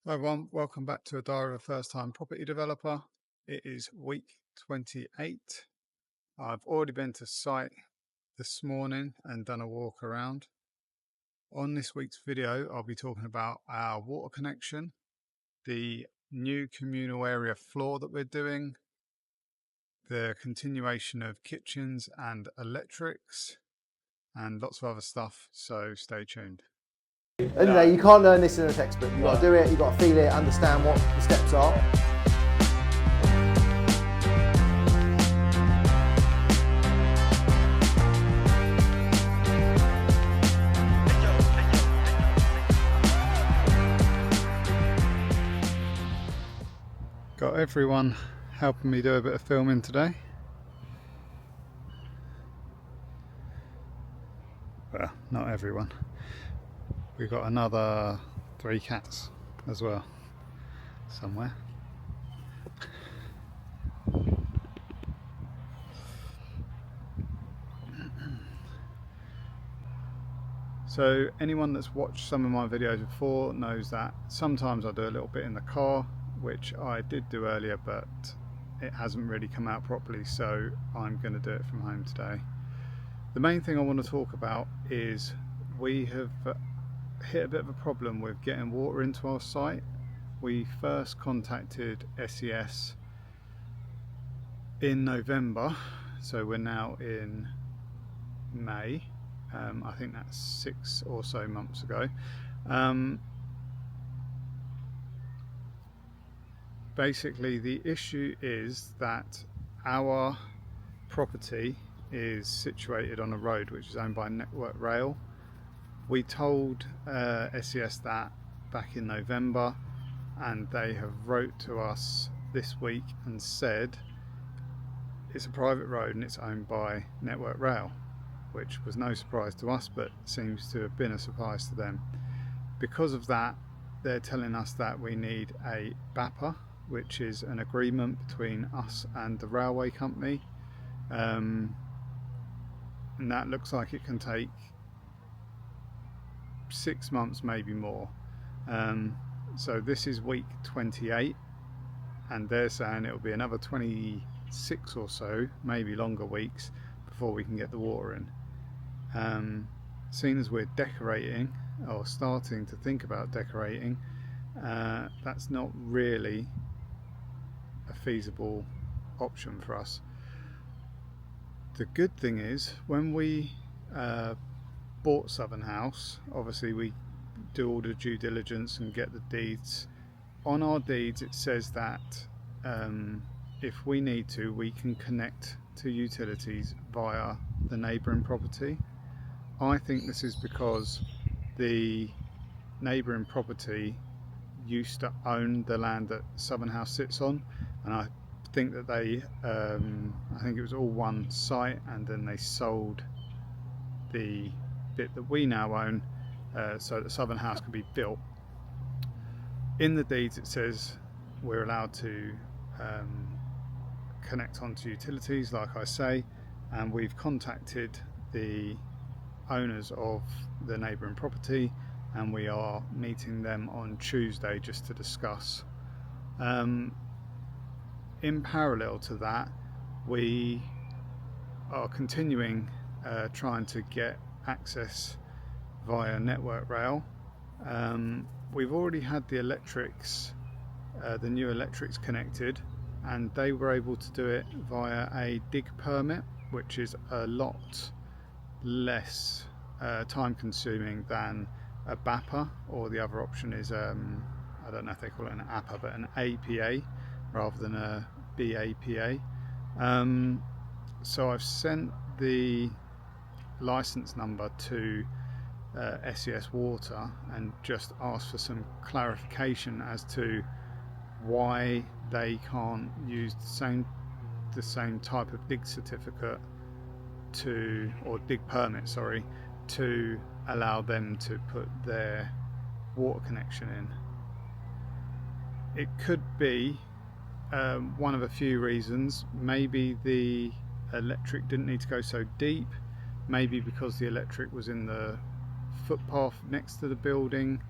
Hi everyone, welcome back to a Diary of a First Time Property Developer. It is week 28. I've already been to site this morning and done a walk around. On this week's video, I'll be talking about our water connection, the new communal area floor that we're doing, the continuation of kitchens and electrics, and lots of other stuff, so stay tuned. At the end of the day, you can't learn this in a textbook. You've got to do it, you've got to feel it, understand what the steps are. Got everyone helping me do a bit of filming today. Well, not everyone. We've got another 3 cats as well, somewhere. So anyone that's watched some of my videos before knows that sometimes I do a little bit in the car, which I did do earlier, but it hasn't really come out properly, so I'm going to do it from home today. The main thing I want to talk about is we have hit a bit of a problem with getting water into our site. We first contacted SES in November, so we're now in May. I think that's 6 or so months ago. Basically the issue is that our property is situated on a road which is owned by Network Rail. We told SES that back in November, and they have wrote to us this week and said it's a private road and it's owned by Network Rail, which was no surprise to us, but seems to have been a surprise to them. Because of that, they're telling us that we need a BAPA, which is an agreement between us and the railway company, and that looks like it can take 6 months, maybe more. So this is week 28, and they're saying it'll be another 26 or so, maybe longer weeks, before we can get the water in. Seeing as we're decorating, or starting to think about decorating, that's not really a feasible option for us. The good thing is, when we bought Southern House, obviously we do all the due diligence and get the deeds. On our deeds it says that if we need to, we can connect to utilities via the neighbouring property. I think this is because the neighbouring property used to own the land that Southern House sits on, and I think that they I think it was all one site, and then they sold the bit that we now own so that Southern House can be built. In the deeds it says we're allowed to connect onto utilities, like I say, and we've contacted the owners of the neighbouring property, and we are meeting them on Tuesday just to discuss. In parallel to that, we are continuing trying to get access via Network Rail. We've already had the electrics, the new electrics connected, and they were able to do it via a dig permit, which is a lot less time consuming than a BAPA, or the other option is I don't know if they call it an APA, but an APA rather than a BAPA. So I've sent the license number to SES Water and just asked for some clarification as to why they can't use the same type of dig certificate to, or dig permit, sorry, to allow them to put their water connection in. It could be one of a few reasons. Maybe the electric didn't need to go so deep, maybe because the electric was in the footpath next to the building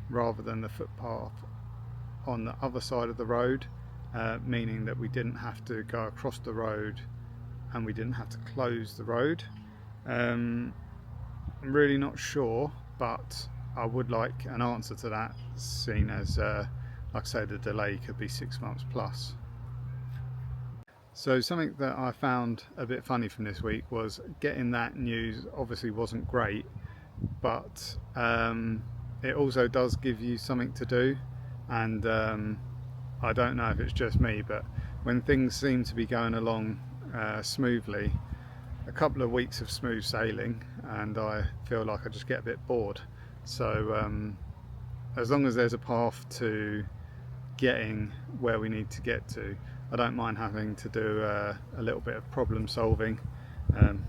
rather than the footpath on the other side of the road, meaning that we didn't have to go across the road and we didn't have to close the road. I'm really not sure, but I would like an answer to that, seeing as like I say, the delay could be 6 months plus. So something that I found a bit funny from this week was getting that news obviously wasn't great, but it also does give you something to do. And I don't know if it's just me, but when things seem to be going along smoothly, a couple of weeks of smooth sailing and I feel like I just get a bit bored. So as long as there's a path to getting where we need to get to, I don't mind having to do a little bit of problem solving.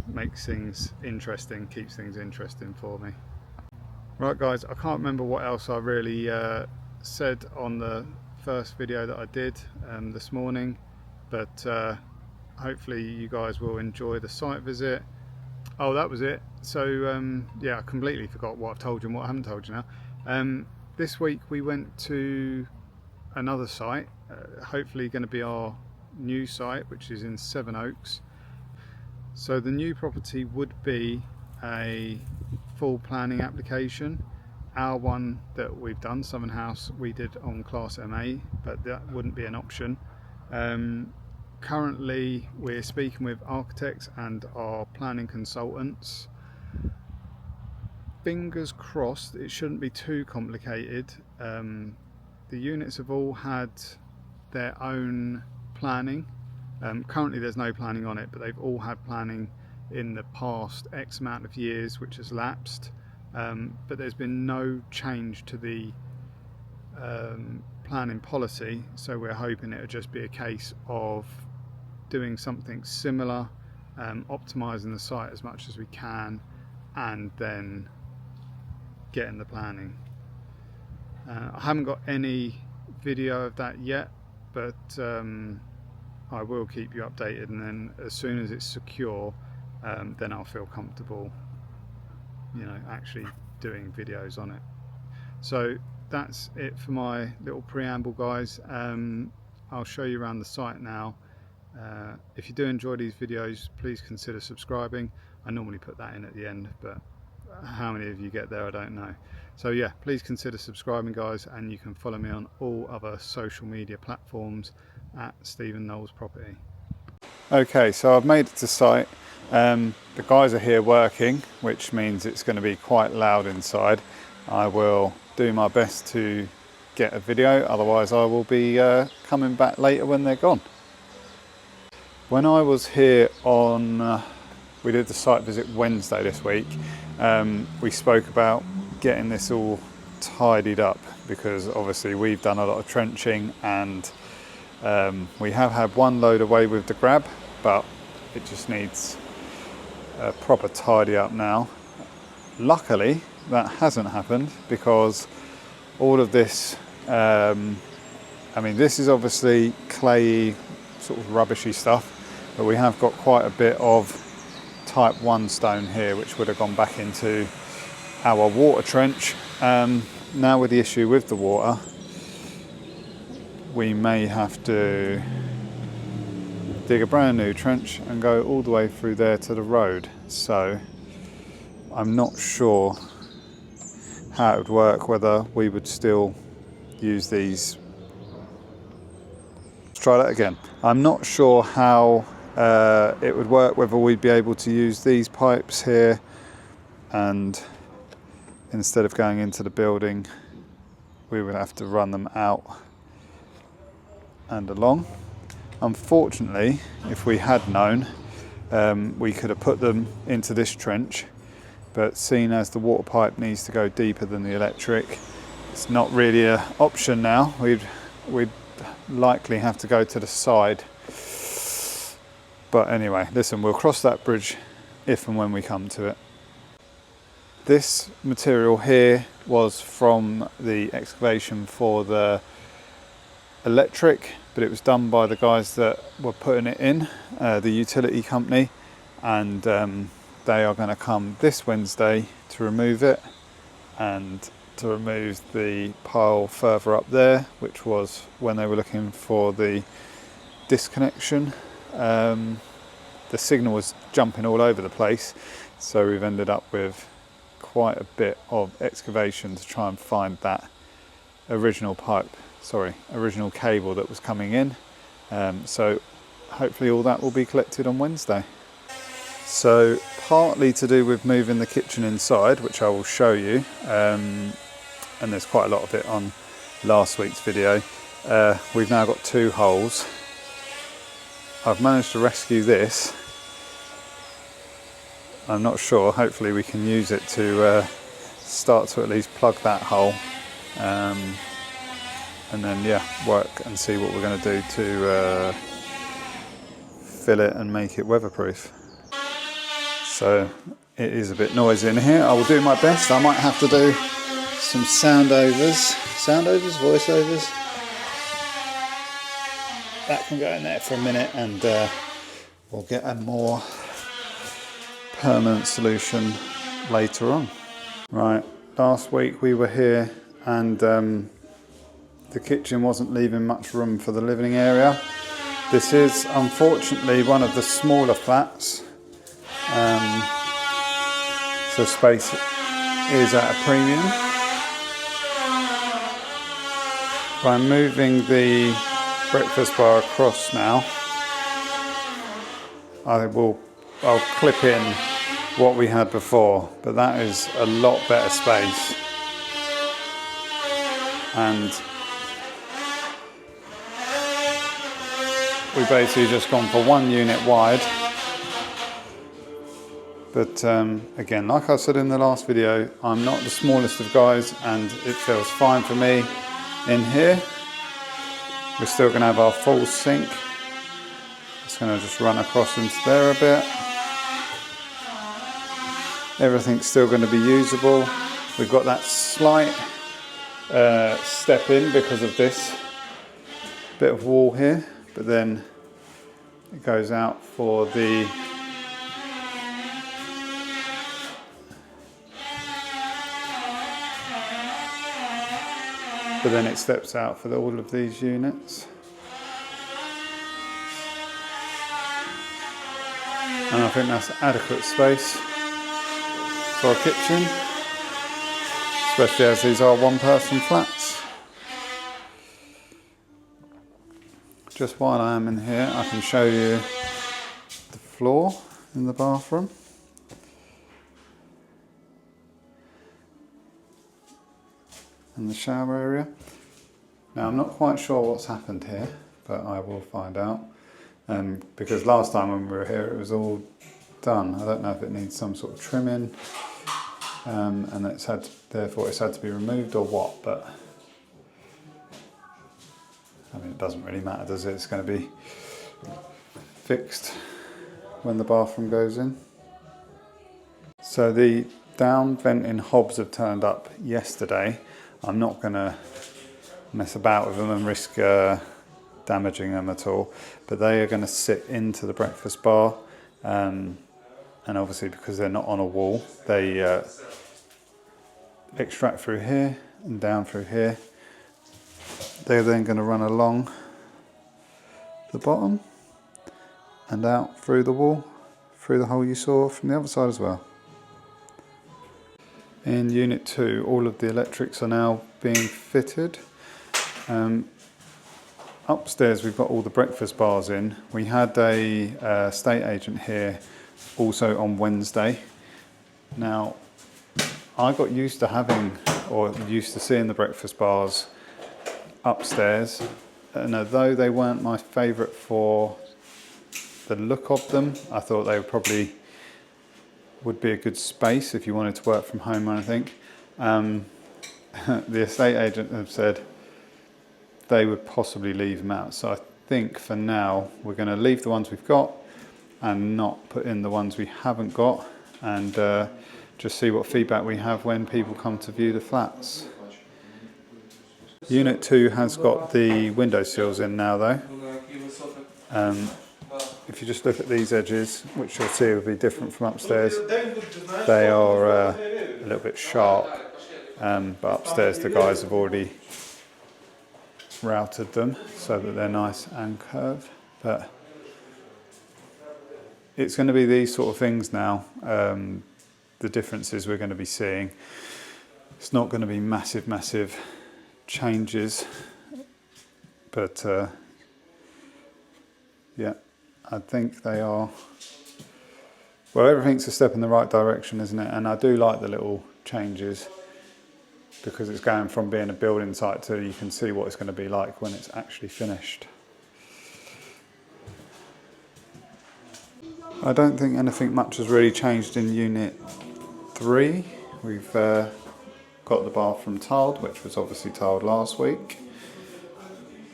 Makes things interesting, keeps things interesting for me. Right guys, I can't remember what else I really said on the first video that I did this morning, but hopefully you guys will enjoy the site visit. Oh, that was it. So yeah, I completely forgot what I've told you and what I haven't told you now. This week we went to another site, hopefully going to be our new site, which is in Sevenoaks. So the new property would be a full planning application. Our one that we've done, Southern House, we did on Class MA, but that wouldn't be an option. Currently we're speaking with architects and our planning consultants. Fingers crossed it shouldn't be too complicated. The units have all had their own planning. Currently there's no planning on it, but they've all had planning in the past X amount of years, which has lapsed. But there's been no change to the planning policy, so we're hoping it'll just be a case of doing something similar, optimising the site as much as we can, and then getting the planning. I haven't got any video of that yet, but I will keep you updated, and then as soon as it's secure, then I'll feel comfortable, you know, actually doing videos on it. So that's it for my little preamble, guys. I'll show you around the site now. If you do enjoy these videos, please consider subscribing. I normally put that in at the end, but how many of you get there I don't know. So yeah, please consider subscribing, guys, and you can follow me on all other social media platforms at Stephen Knowles Property. Okay, so I've made it to site. The guys are here working, which means it's going to be quite loud inside. I will do my best to get a video, otherwise I will be coming back later when they're gone. When I was here on, we did the site visit Wednesday this week, we spoke about getting this all tidied up, because obviously we've done a lot of trenching, and we have had one load away with the grab, but it just needs a proper tidy up now. Luckily that hasn't happened, because all of this, I mean, this is obviously clayey, sort of rubbishy stuff, but we have got quite a bit of type 1 stone here, which would have gone back into our water trench. Now with the issue with the water, we may have to dig a brand new trench and go all the way through there to the road. So I'm not sure how it would work, whether we would still use these. Let's try that again. I'm not sure how it would work, whether we'd be able to use these pipes here, and instead of going into the building we would have to run them out and along. Unfortunately, if we had known, we could have put them into this trench, but seeing as the water pipe needs to go deeper than the electric, it's not really an option now. We'd likely have to go to the side. But anyway, listen, we'll cross that bridge if and when we come to it. This material here was from the excavation for the electric, but it was done by the guys that were putting it in, the utility company, and they are going to come this Wednesday to remove it and to remove the pile further up there, which was when they were looking for the disconnection. The signal was jumping all over the place, so we've ended up with quite a bit of excavation to try and find that original cable that was coming in. So hopefully all that will be collected on Wednesday. So partly to do with moving the kitchen inside, which I will show you, and there's quite a lot of it on last week's video. We've now got 2 holes. I've managed to rescue this. I'm not sure, hopefully we can use it to start to at least plug that hole, and then work and see what we're going to do to fill it and make it weatherproof. So it is a bit noisy in here. I will do my best. I might have to do some voiceovers. That can go in there for a minute, and we'll get a more permanent solution later on. Right, last week we were here and the kitchen wasn't leaving much room for the living area. This is unfortunately one of the smaller flats, so space is at a premium. By moving the breakfast bar across now, I'll clip in what we had before, but that is a lot better space. And we've basically just gone for 1 unit wide. But again, like I said in the last video, I'm not the smallest of guys and it feels fine for me in here. We're still going to have our full sink. It's going to just run across into there a bit. Everything's still going to be usable. We've got that slight step in because of this bit of wall here, but then it goes out for the then it steps out for all of these units. And I think that's adequate space for a kitchen, especially as these are 1-person flats. Just while I am in here, I can show you the floor in the bathroom. And the shower area. Now I'm not quite sure what's happened here, but I will find out. Because last time when we were here it was all done. I don't know if it needs some sort of trimming, and therefore it's had to be removed or what, but I mean it doesn't really matter, does it? It's going to be fixed when the bathroom goes in. So the down venting hobs have turned up yesterday. I'm not going to mess about with them and risk damaging them at all, but they are going to sit into the breakfast bar, and obviously because they're not on a wall, they extract through here and down through here. They're then going to run along the bottom and out through the wall, through the hole you saw from the other side as well. In Unit 2, all of the electrics are now being fitted. Upstairs we've got all the breakfast bars in. We had a estate agent here also on Wednesday. Now, I got used to seeing the breakfast bars upstairs, and although they weren't my favourite for the look of them, I thought they would be a good space if you wanted to work from home or anything. The estate agent have said they would possibly leave them out. So I think for now we're going to leave the ones we've got and not put in the ones we haven't got, and just see what feedback we have when people come to view the flats. Unit 2 has got the window sills in now though. If you just look at these edges, which you'll see will be different from upstairs, they are a little bit sharp But upstairs the guys have already routed them so that they're nice and curved. But it's going to be these sort of things now, the differences we're going to be seeing. It's not going to be massive changes, but yeah, I think they are. Well, everything's a step in the right direction, isn't it? And I do like the little changes because it's going from being a building site to you can see what it's going to be like when it's actually finished. I don't think anything much has really changed in Unit 3. We've got the bathroom tiled, which was obviously tiled last week.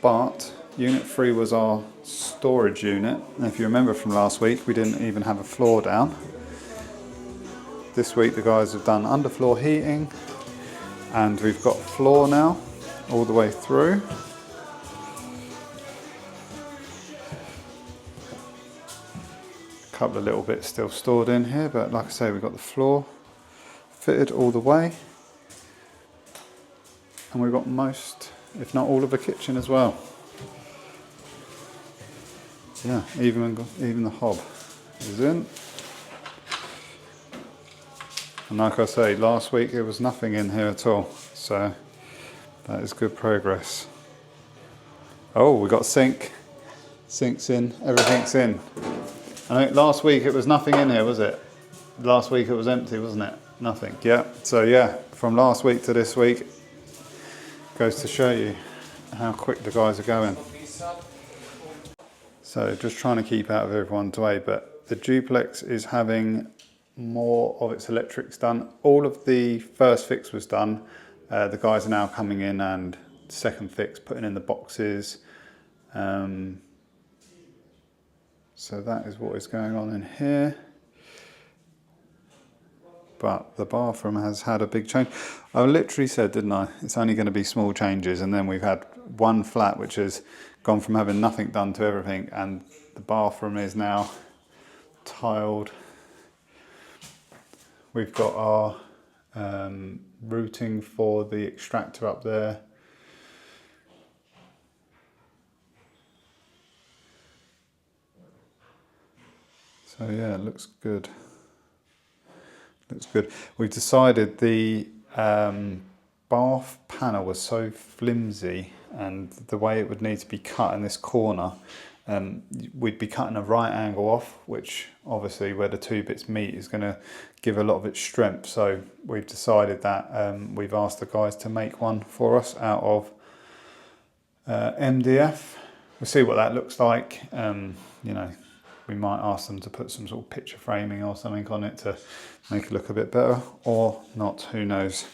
But Unit 3 was our storage unit. And if you remember from last week, we didn't even have a floor down. This week the guys have done underfloor heating, and we've got floor now all the way through. A couple of little bits still stored in here, but like I say, we've got the floor fitted all the way. And we've got most, if not all of the kitchen as well. Yeah, even the hob is in. And like I say, last week there was nothing in here at all, so that is good progress. Oh, we got sink. Sink's in, everything's in. I think last week it was nothing in here, was it? Last week it was empty, wasn't it? Nothing. Yeah. So yeah, from last week to this week, goes to show you how quick the guys are going. So just trying to keep out of everyone's way, but the duplex is having more of its electrics done. All of the first fix was done. The guys are now coming in and second fix, putting in the boxes. So that is what is going on in here. But the bathroom has had a big change. I literally said, didn't I? It's only going to be small changes, and then we've had one flat which has gone from having nothing done to everything, and the bathroom is now tiled. We've got our routing for the extractor up there. So yeah, it looks good. Looks good. We've decided the bath panel was so flimsy, and the way it would need to be cut in this corner, we'd be cutting a right angle off, which obviously where the two bits meet is going to give a lot of its strength. So we've decided that we've asked the guys to make one for us out of MDF. We'll see what that looks like. You know, we might ask them to put some sort of picture framing or something on it to make it look a bit better, or not, who knows.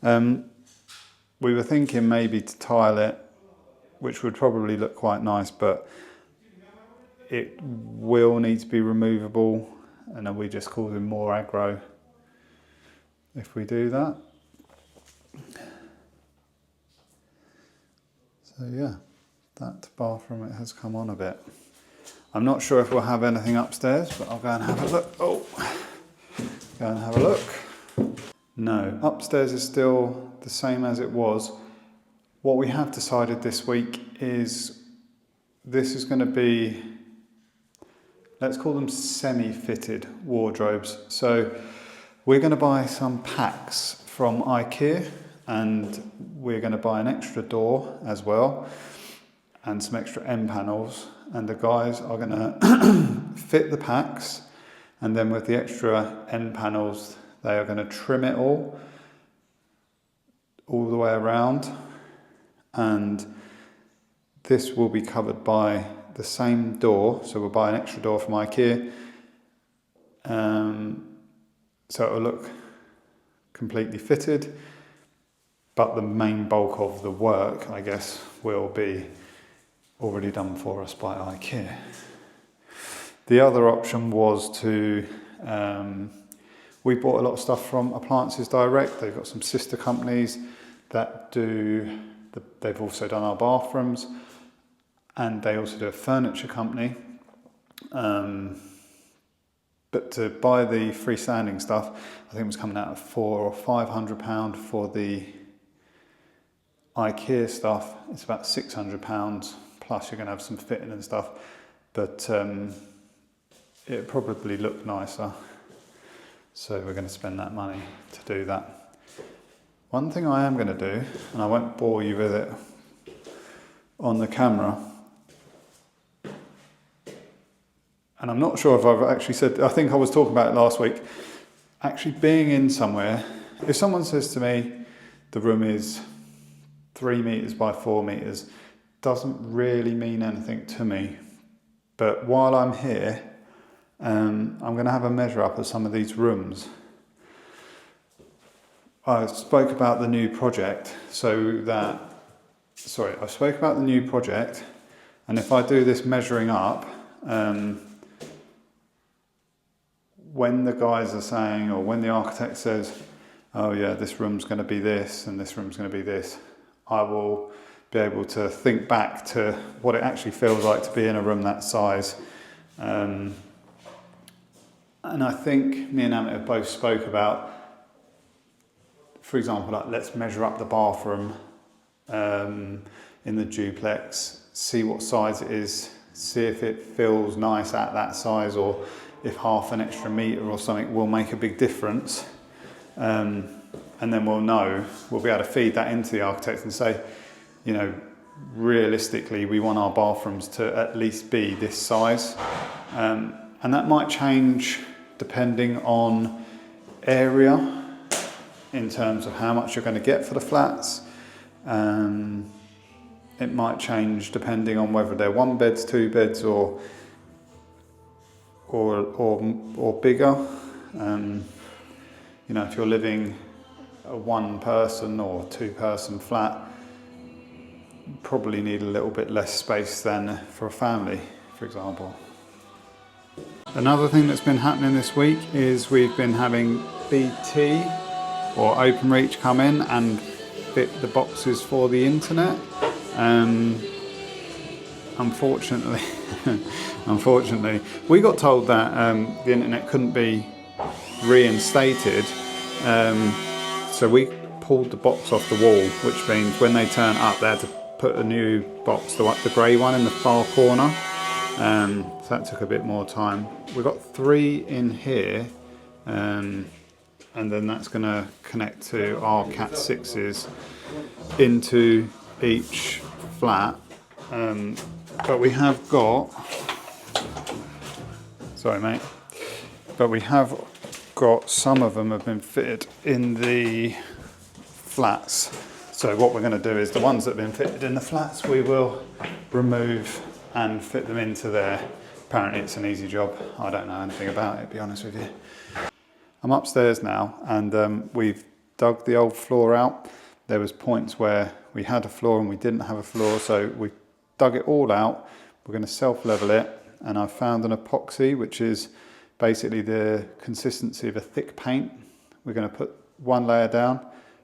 We were thinking maybe to tile it, which would probably look quite nice, but it will need to be removable, and then we just cause him more aggro if we do that. So yeah, that bathroom, it has come on a bit. I'm not sure if we'll have anything upstairs, but I'll go and have a look. Oh, go and have a look. No, upstairs is still the same as it was. What we have decided this week is this is going to be, let's call them semi-fitted wardrobes. So we're going to buy some packs from IKEA, and we're going to buy an extra door as well and some extra end panels, and the guys are going to fit the packs, and then with the extra end panels they are going to trim it all the way around, and this will be covered by the same door. So we'll buy an extra door from IKEA, so it will look completely fitted, but the main bulk of the work, I guess, will be already done for us by IKEA. The other option was to, we bought a lot of stuff from Appliances Direct. They've got some sister companies that do, they've also done our bathrooms, and they also do a furniture company. But to buy the freestanding stuff, I think it was coming out at £400 or £500 for the IKEA stuff. It's about £600, plus you're going to have some fitting and stuff. But it probably look nicer. So we're going to spend that money to do that. One thing I am going to do, and I won't bore you with it on the camera, and I'm not sure if I've actually said, I think I was talking about it last week, actually being in somewhere, if someone says to me, the room is 3 meters by 4 meters, doesn't really mean anything to me. But while I'm here, I'm going to have a measure up of some of these rooms. I spoke about the new project, I spoke about the new project, and if I do this measuring up, when the guys are saying, or when the architect says, oh yeah, this room's going to be this and this room's going to be this, I will be able to think back to what it actually feels like to be in a room that size. And I think me and Amit have both spoke about, for example, like, let's measure up the bathroom in the duplex, see what size it is, see if it feels nice at that size, or if half an extra metre or something will make a big difference. And then we'll be able to feed that into the architect and say, you know, realistically, we want our bathrooms to at least be this size. And that might change depending on area, in terms of how much you're going to get for the flats. It might change depending on whether they're 1 beds, 2 beds, or bigger. You know, if you're living a 1 person or 2 person flat, you probably need a little bit less space than for a family, for example. Another thing that's been happening this week is we've been having BT or OpenReach come in and fit the boxes for the internet. Unfortunately, we got told that the internet couldn't be reinstated, so we pulled the box off the wall, which means when they turn up, they had to put a new box, the grey one in the far corner. So that took a bit more time. We've got 3 in here, and then that's going to connect to our Cat 6s into each flat. But we have got, sorry mate, but we have got, some of them have been fitted in the flats. So what we're going to do is the ones that have been fitted in the flats, we will remove and fit them into there. Apparently it's an easy job. I don't know anything about it, to be honest with you. I'm upstairs now, and we've dug the old floor out. There was points where we had a floor and we didn't have a floor, so we dug it all out. We're going to self-level it, and I've found an epoxy, which is basically the consistency of a thick paint. We're going to put 1 layer down,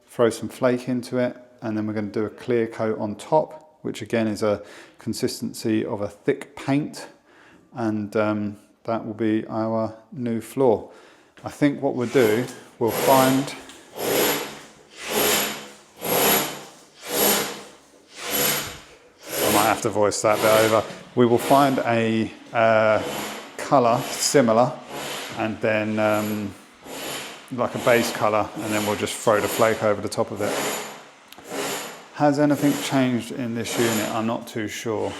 throw some flake into it, and then we're going to do a clear coat on top, which again is a consistency of a thick paint, and that will be our new floor. I think what we'll do, we'll find, I might have to voice that bit over, we will find a colour similar, and then like a base colour, and then we'll just throw the flake over the top of it. Has anything changed in this unit? I'm not too sure.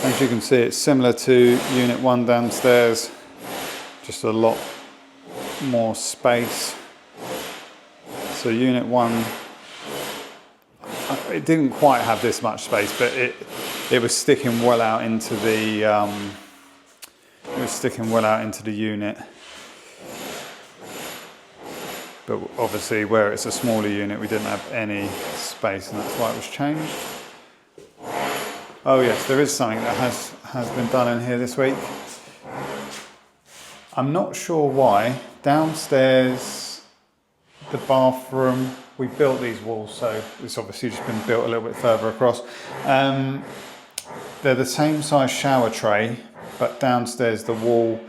As you can see, it's similar to Unit 1 downstairs, just a lot more space. So Unit 1, it didn't quite have this much space, but it was sticking well out into the unit. But obviously, where it's a smaller unit, we didn't have any space, and that's why it was changed. Oh yes, there is something that has been done in here this week. I'm not sure why. Downstairs, the bathroom, we built these walls, so it's obviously just been built a little bit further across. The they're the same size shower tray, but downstairs the wall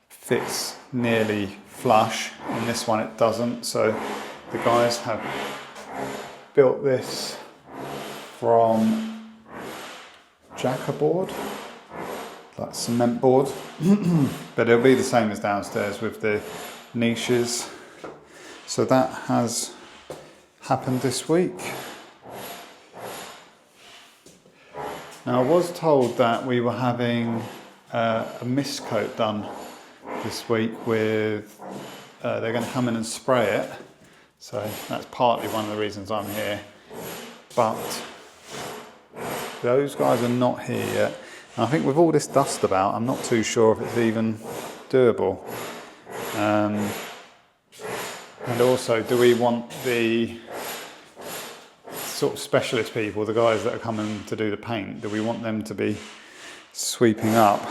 fits nearly flush. In this one it doesn't, so the guys have built this from jacker board, like cement board, but it'll be the same as downstairs with the niches. So that has happened this week. Now I was told that we were having a mist coat done this week with, they're going to come in and spray it. So that's partly one of the reasons I'm here. But those guys are not here yet. And I think with all this dust about, I'm not too sure if it's even doable. And also, do we want the sort of specialist people, the guys that are coming to do the paint, do we want them to be sweeping up?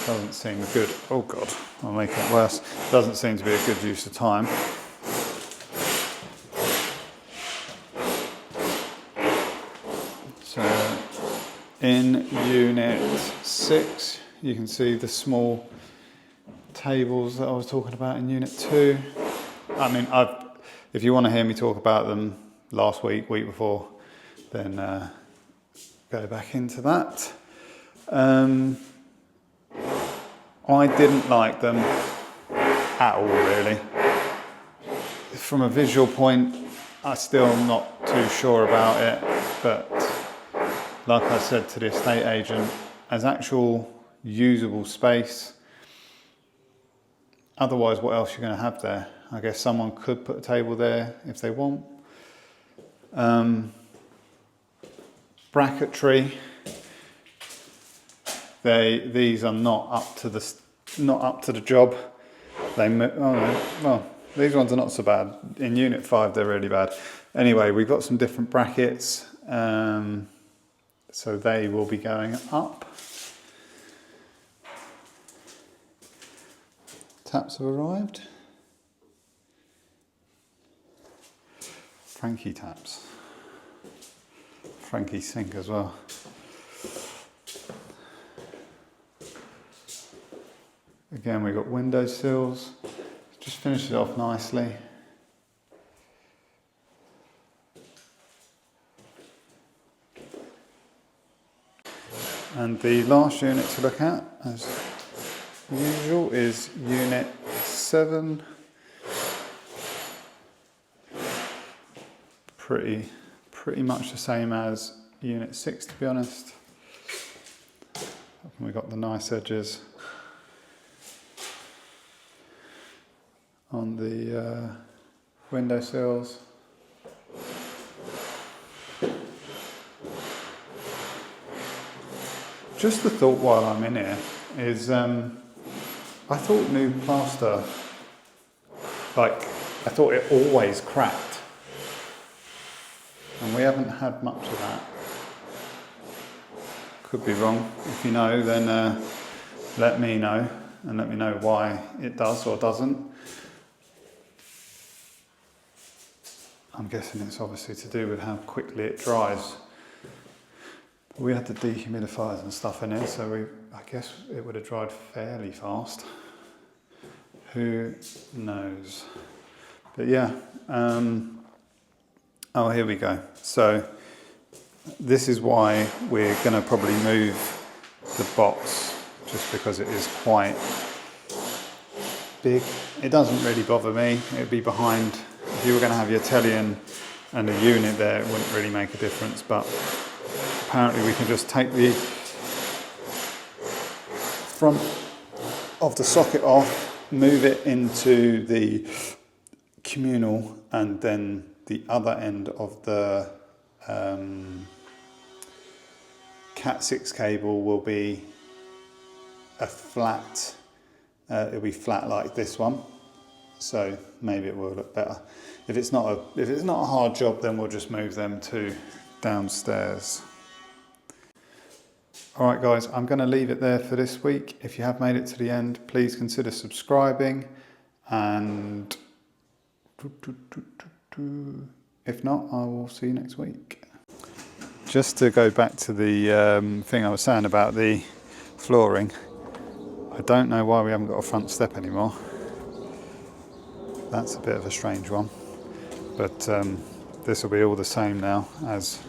Doesn't seem good. Oh God, I'll make it worse. Doesn't seem to be a good use of time. So in Unit 6, you can see the small tables that I was talking about in Unit 2. I mean, if you want to hear me talk about them last week, week before, then go back into that. I didn't like them at all, really. From a visual point, I'm still not too sure about it, but like I said to the estate agent, as actual usable space, otherwise what else you're going to have there? I guess someone could put a table there if they want. Bracketry. These are not up to the job. Well, these ones are not so bad. In Unit 5, they're really bad. Anyway, we've got some different brackets, so they will be going up. Taps have arrived. Frankie taps. Frankie sink as well. Again, we've got window sills. Just finished it off nicely. And the last unit to look at, as usual, is Unit 7. Pretty much the same as Unit 6, to be honest. We've got the nice edges on the windowsills. Just the thought while I'm in here is, I thought new plaster, I thought it always cracked. And we haven't had much of that. Could be wrong. If you know, then let me know, and let me know why it does or doesn't. I'm guessing it's obviously to do with how quickly it dries. We had the dehumidifiers and stuff in it, so I guess it would have dried fairly fast. Who knows? But yeah, oh, here we go. So this is why we're going to probably move the box, just because it is quite big. It doesn't really bother me. It would be behind. If you were going to have your telly and a unit there, it wouldn't really make a difference, but apparently we can just take the front of the socket off, move it into the communal, and then the other end of the Cat 6 cable will be a flat, it'll be flat like this one, so maybe it will look better. If it's not a hard job, then we'll just move them to downstairs. Alright guys, I'm going to leave it there for this week. If you have made it to the end, please consider subscribing, and if not, I will see you next week. just to go back to the thing I was saying about the flooring, I don't know why we haven't got a front step anymore. That's a bit of a strange one, but this will be all the same now as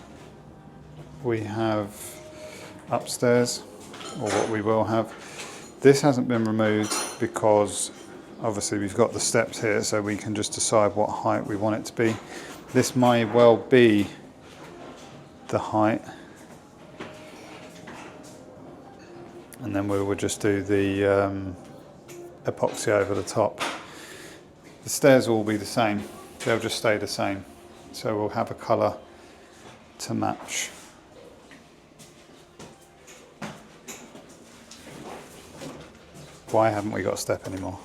we have upstairs, or what we will have. This hasn't been removed because obviously we've got the steps here, so we can just decide what height we want it to be. This may well be the height, and then we will just do the epoxy over the top. The stairs will all be the same, they'll just stay the same, so we'll have a colour to match. Why haven't we got a step anymore?